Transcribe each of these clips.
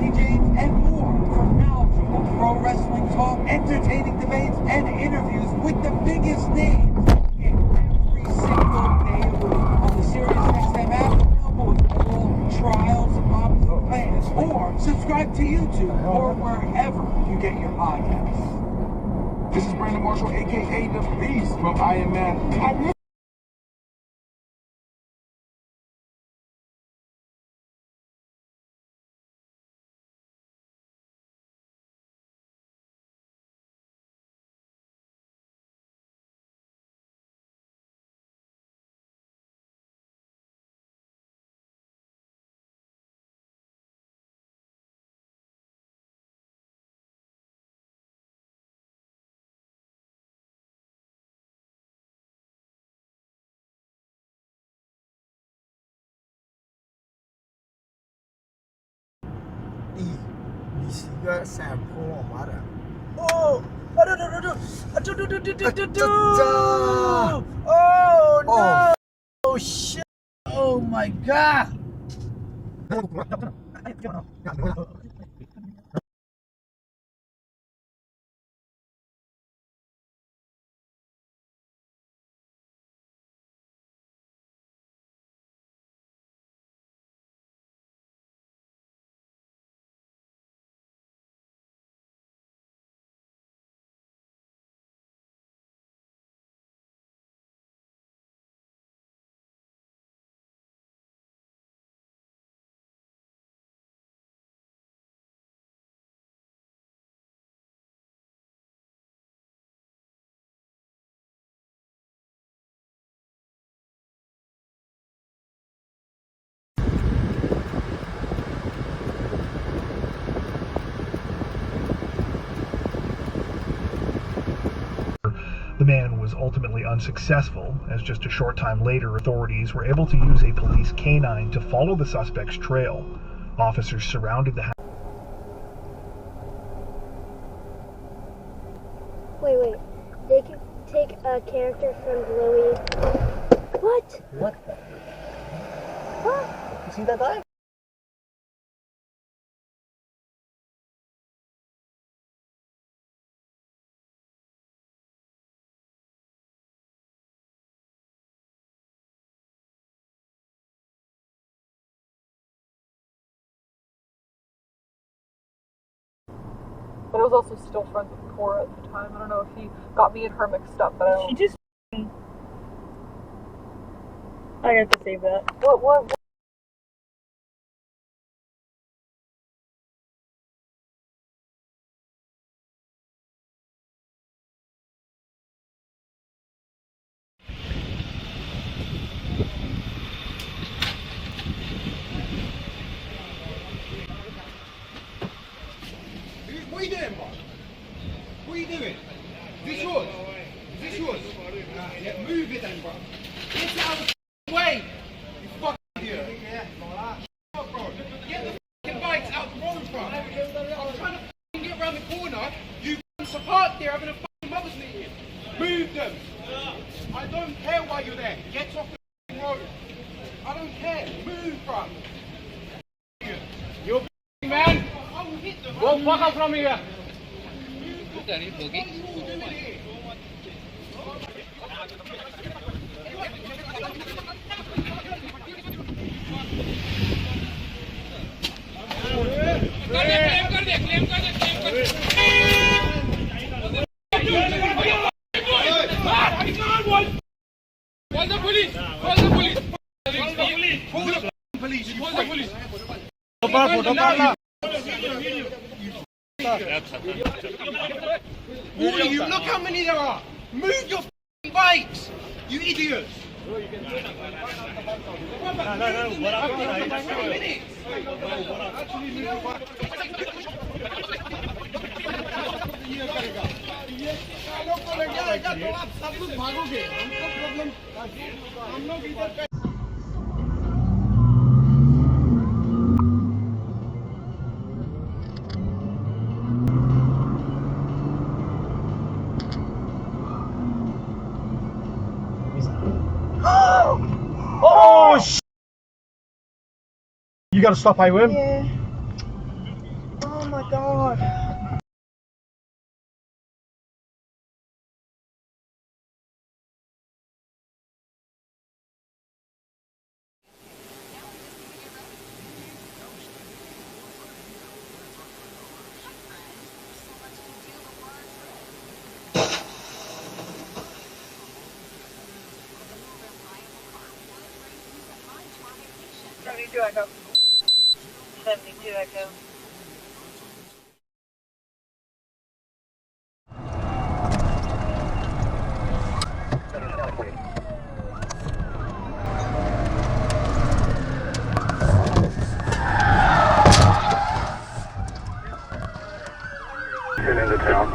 Jackie James, and more from knowledgeable pro wrestling talk, entertaining debates, and interviews with the biggest names in every single day of the week on the SiriusXM app, available with all trials and popular plans, or subscribe to YouTube or wherever you get your podcasts. This is Brandon Marshall, aka The Beast from Iron Man.你是一个山坡王八蛋。哦，啊嘟！Oh no! Oh shit! Oh my god! The man was ultimately unsuccessful, as just a short time later authorities were able to use a police canine to follow the suspect's trail. Officers surrounded the house. Wait. They can take a character from Bluey. What? What? What? You see that guy? But I was also still friends with Cora at the time. I don't know if he got me and her mixed up, but I don't... She just... I have to save that. What? What are you doing, bro? What are you doing? Is this yours? Is this yours? Yeah, move it then, bro. Get out of the way! You fucking idiot. Shut up, bro. Get the fucking bikes out the road, bro. I was trying to fucking get around the corner. You fucking parked there having a fucking mother's meeting. Move them. I don't care why you're there. Get off the fucking road. I don't care. Move, bro. You're a man. I will hit them. Go fuck out from here. What are you doing here? Call the police! Call the police! Call the police! Call the police! All of you, look how many there are! Move your f***ing bikes! You idiots! No, what You gotta stop by him? Yeah. God. Echo. 72 Echo. Get into town.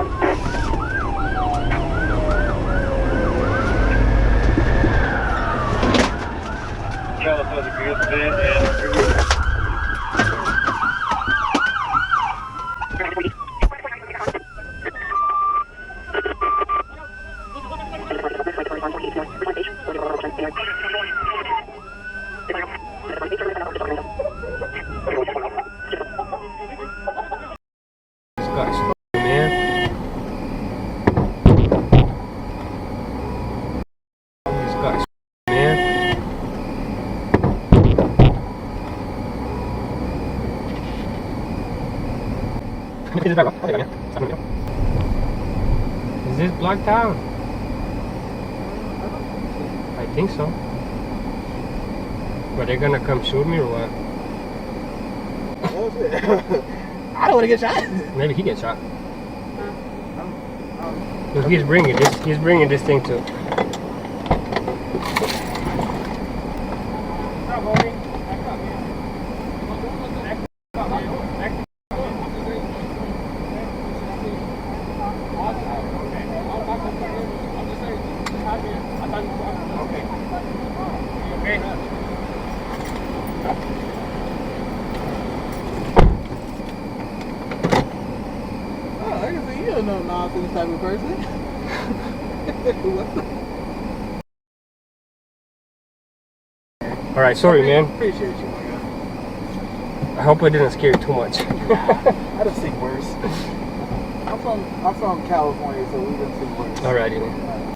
Is this blocked out? I think so. But they're gonna come shoot me or what? I don't want to get shot. Maybe he gets shot. Look, he's bringing this thing to. You don't know nonsense type of person. All right, sorry, man. Appreciate you, my guy. I hope I didn't scare you too much. I done seen worse. I'm from California, so we done seen worse. Alrighty, man.